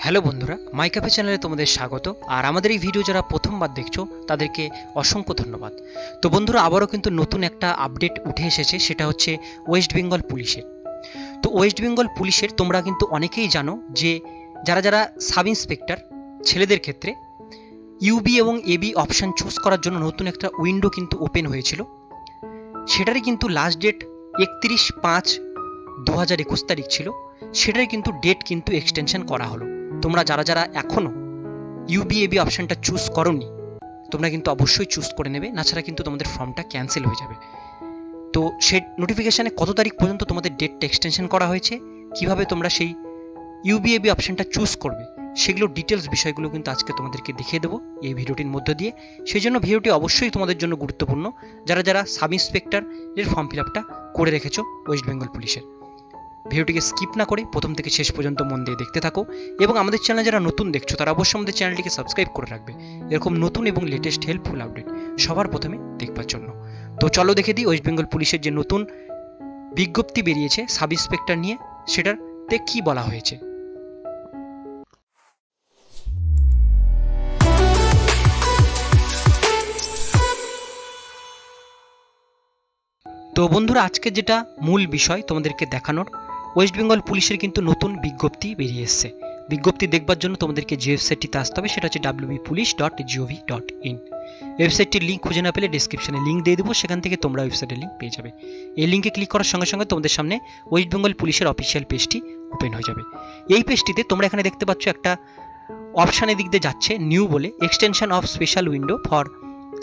Hello বন্ধুরা, মাই cafe চ্যানেলে তোমাদের স্বাগত। আর আমাদের এই ভিডিও যারা প্রথমবার দেখছো তাদেরকে অসংখ্য ধন্যবাদ। তো বন্ধুরা, আবারও কিন্তু নতুন একটা আপডেট উঠে এসেছে, সেটা হচ্ছে ওয়েস্ট বেঙ্গল পুলিশের। তো ওয়েস্ট বেঙ্গল পুলিশের তোমরা কিন্তু অনেকেই জানো যে যারা যারা সাব ইন্সপেক্টর ছেলেদের ক্ষেত্রে ইউবি এবং এবি অপশান চুজ করার জন্য নতুন একটা উইন্ডো কিন্তু ওপেন হয়েছিল। সেটারই কিন্তু লাস্ট ডেট 31/5/2021 তারিখ ছিল। সেটারই কিন্তু ডেট কিন্তু এক্সটেনশন করা হলো। তোমরা যারা যারা এখনও ইউবিএবি অপশানটা চুজ করোনি তোমরা কিন্তু অবশ্যই চুজ করে নেবে, না ছাড়া কিন্তু তোমাদের ফর্মটা ক্যান্সেল হয়ে যাবে। তো সেই নোটিফিকেশানে কত তারিখ পর্যন্ত তোমাদের ডেটটা এক্সটেনশন করা হয়েছে, কিভাবে তোমরা সেই ইউবিএবি অপশানটা চুজ করবে, সেগুলো ডিটেলস বিষয়গুলো কিন্তু আজকে তোমাদেরকে দেখিয়ে দেবো এই ভিডিওটির মধ্য দিয়ে। সেই জন্য ভিডিওটি অবশ্যই তোমাদের জন্য গুরুত্বপূর্ণ, যারা যারা সাব ইন্সপেক্টরের ফর্ম ফিল আপটা করে রেখেছো ওয়েস্ট বেঙ্গল পুলিশের। ভিডিওটিকে স্কিপ না করে প্রথম থেকে শেষ পর্যন্ত মন দিয়ে দেখতে থাকো, এবং আমাদের চ্যানেলে যারা নতুন দেখছো তারা অবশ্যই আমাদের চ্যানেলটিকে সাবস্ক্রাইব করে রাখবে এরকম নতুন এবং লেটেস্ট হেল্পফুল আপডেট সবার প্রথমে দেখবার জন্য। তো চলো দেখে দিই ওয়েস্ট বেঙ্গল পুলিশের যে নতুন বিজ্ঞপ্তি বেরিয়েছে সাব ইন্সপেক্টর নিয়ে, সেটাতে কি বলা হয়েছে। তো বন্ধুরা, আজকে যেটা মূল বিষয় তোমাদেরকে দেখানোর, ওয়েস্ট বেঙ্গল পুলিশের কিন্তু নতুন বিজ্ঞপ্তি বেরিয়ে এসছে। বিজ্ঞপ্তি দেখবার জন্য তোমাদেরকে যে ওয়েবসাইটটিতে আসতে হবে সেটা হচ্ছে wbpolice.gov.in। ওয়েবসাইটটির লিঙ্ক খুঁজে না পেলে ডিসক্রিপশনে লিঙ্ক দিয়ে দেবো, সেখান থেকে তোমরা ওয়েবসাইটের লিঙ্ক পেয়ে যাবে। এই লিঙ্কে ক্লিক করার সঙ্গে সঙ্গে তোমাদের সামনে ওয়েস্ট বেঙ্গল পুলিশের অফিসিয়াল পেজটি ওপেন হয়ে যাবে। এই পেজটিতে তোমরা এখানে দেখতে পাচ্ছ একটা অপশানের দিক দিয়ে যাচ্ছে নিউ বলে, extension of special window for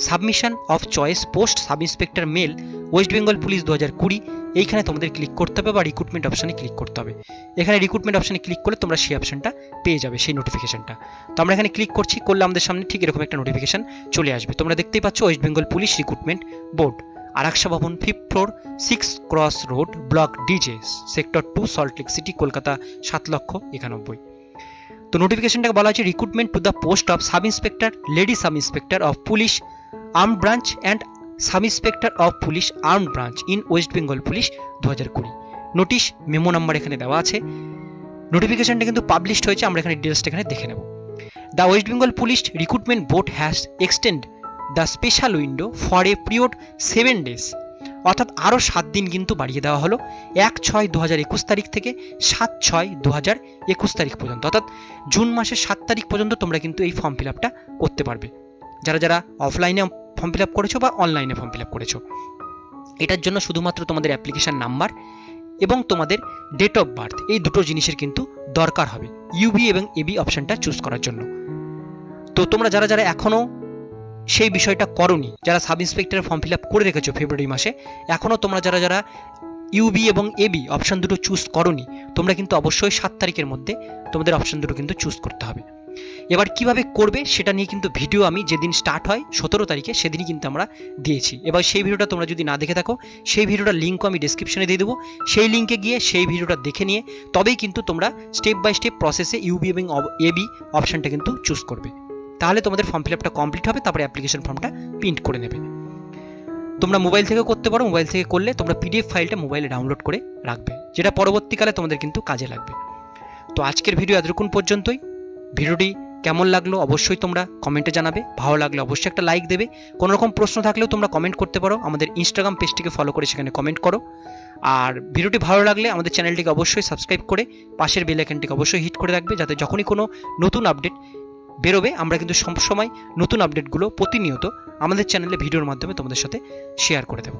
submission of choice post sub inspector male West Bengal police 2020। এইখানে তোমাদের ক্লিক করতে হবে বা রিক্রুটমেন্ট অপশানে ক্লিক করতে হবে। এখানে রিক্রুটমেন্ট অপশানে ক্লিক করলে তোমরা সেই অপশানটা পেয়ে যাবে, সেই নোটিফিকেশনটা। তো আমরা এখানে ক্লিক করছি, করলে আমাদের সামনে ঠিক এরকম একটা নোটিফিকেশন চলে আসবে। তোমরা দেখতেই পাচ্ছ West Bengal police recruitment board, Araksha ভবন, 5th floor, 6 cross road, block DJ, sector 2, Salt Lake city, Kolkata 7,91,000। তো নোটিফিকেশনটাকে বলা হয়েছে recruitment to the post of sub inspector, lady sub inspector of police armed branch and sub inspector of police armed branch in West Bengal police 2020। Notice memo number এখানে দেওয়া আছে। নোটিফিকেশনটা কিন্তু published হয়েছে, আমরা এখানে ডিটেলসটা এখানে দেখে নেব। The West Bengal police recruitment board has extend the special window for a period 7 days, অর্থাৎ আরও 7 দিন কিন্তু বাড়িয়ে দেওয়া হলো 1/6/2021 তারিখ থেকে 7/6/2021 তারিখ পর্যন্ত, অর্থাৎ জুন মাসের 7 তারিখ পর্যন্ত তোমরা কিন্তু এই ফর্ম ফিল আপটা করতে পারবে, যারা যারা অফলাইনে ফর্ম ফিল আপ করেছো বা অনলাইনে ফর্ম ফিল আপ করেছো। এটার জন্য শুধুমাত্র তোমাদের অ্যাপ্লিকেশন নাম্বার এবং তোমাদের ডেট অফ বার্থ, এই দুটো জিনিসের কিন্তু দরকার হবে ইউবি এবং এবি অপশানটা চুজ করার জন্য। তো তোমরা যারা যারা এখনও সেই বিষয়টা করোনি, যারা সাব ইন্সপেক্টরের ফর্ম ফিল আপ করে রেখেছো ফেব্রুয়ারি মাসে, এখনও তোমরা যারা যারা ইউবি এবং এবি অপশান দুটো চুজ করোনি, তোমরা কিন্তু অবশ্যই 7 তারিখের মধ্যে তোমাদের অপশান দুটো কিন্তু চুজ করতে হবে। এবার কিভাবে করবে সেটা নিয়ে কিন্তু ভিডিও আমি যেদিন স্টার্ট হয় 17 তারিখে সেদিনই কিন্তু আমরা দিয়েছি। এবার সেই ভিডিওটা তোমরা যদি না দেখে থাকো, সেই ভিডিওটার লিঙ্কও আমি ডেসক্রিপশনে দিয়ে দেবো। সেই লিঙ্কে গিয়ে সেই ভিডিওটা দেখে নিয়ে তবেই কিন্তু তোমরা স্টেপ বাই স্টেপ প্রসেসে ইউবি এবং এবি অপশানটা কিন্তু চুজ করবে। তাহলে তোমাদের ফর্ম ফিল আপটা কমপ্লিট হবে, তারপরে অ্যাপ্লিকেশন ফর্মটা প্রিন্ট করে নেবে। তোমরা মোবাইল থেকে করতে পারো, মোবাইল থেকে করলে তোমরা পিডিএফ ফাইলটা মোবাইলে ডাউনলোড করে রাখবে, যেটা পরবর্তীকালে তোমাদের কিন্তু কাজে লাগবে। তো আজকের ভিডিও এতটুকুন পর্যন্তই। ভিডিওটি কেমন লাগলো অবশ্যই তোমরা কমেন্টে জানাবে, ভালো লাগলে অবশ্যই একটা লাইক দেবে। কোনো রকম প্রশ্ন থাকলেও তোমরা কমেন্ট করতে পারো, আমাদের ইনস্টাগ্রাম পেজটিকে ফলো করে সেখানে কমেন্ট করো। আর ভিডিওটি ভালো লাগলে আমাদের চ্যানেলটিকে অবশ্যই সাবস্ক্রাইব করে পাশের বেল আইকনটিকে অবশ্যই হিট করে রাখবে, যাতে যখনই কোনো নতুন আপডেট বেরোবে আমরা কিন্তু সবসময় নতুন আপডেটগুলো প্রতিনিয়ত আমাদের চ্যানেলে ভিডিওর মাধ্যমে তোমাদের সাথে শেয়ার করে দেবো।